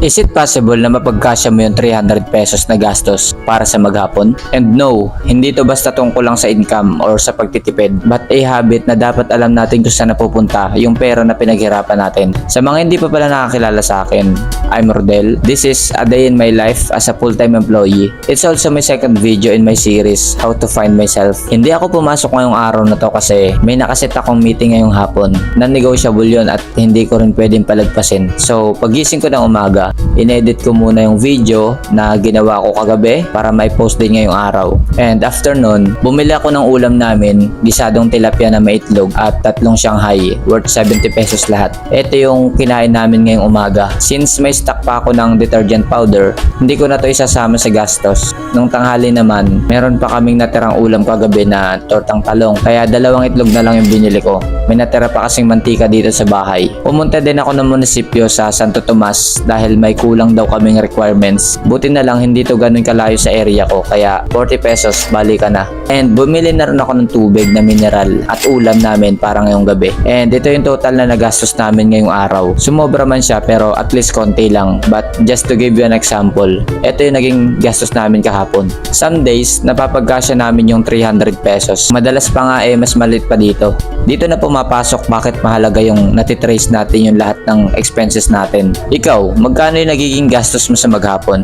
Is it possible na mapagkasya mo yung 300 pesos na gastos para sa maghapon? And no, hindi to basta tungkol lang sa income or sa pagtitipid, but a habit na dapat alam natin kung saan napupunta yung pera na pinaghirapan natin. Sa mga hindi pa pala nakakilala sa akin, I'm Rodel. This is a day in my life as a full-time employee. It's also my second video in my series, How to Find Myself. Hindi ako pumasok ngayong araw na to kasi may nakaset akong meeting ngayong hapon. Non-negotiable yun at hindi ko rin pwedeng palagpasin. So, pagising ko ng umaga, inedit ko muna yung video na ginawa ko kagabi para may post din ngayong araw. And after nun, bumili ako ng ulam namin, gisadong tilapia na may itlog at tatlong Shanghai, worth 70 pesos lahat. Ito yung kinain namin ngayong umaga. Since may stock pa ako ng detergent powder, hindi ko na to isasama sa gastos. Nung tanghali naman, meron pa kaming natirang ulam kagabi na tortang talong, kaya dalawang itlog na lang yung binili ko. May natira pa kasing mantika dito sa bahay. Pumunta din ako ng munisipyo sa Santo Tomas dahil may kulang daw kaming requirements. Buti na lang hindi to ganun kalayo sa area ko, kaya 40 pesos bali ka na. And bumili na rin ako ng tubig na mineral at ulam namin para ngayong gabi. And ito yung total na nagastos namin ngayong araw. Sumobra man siya pero at least konti lang. But just to give you an example, ito yung naging gastos namin kahapon. Some days, napapagkasya namin yung 300 pesos. Madalas pa nga mas maliit pa dito. Dito na pumapasok bakit mahalaga yung natitrace natin yung lahat ng expenses natin. Ikaw, magkano yung nagiging gastos mo sa maghapon?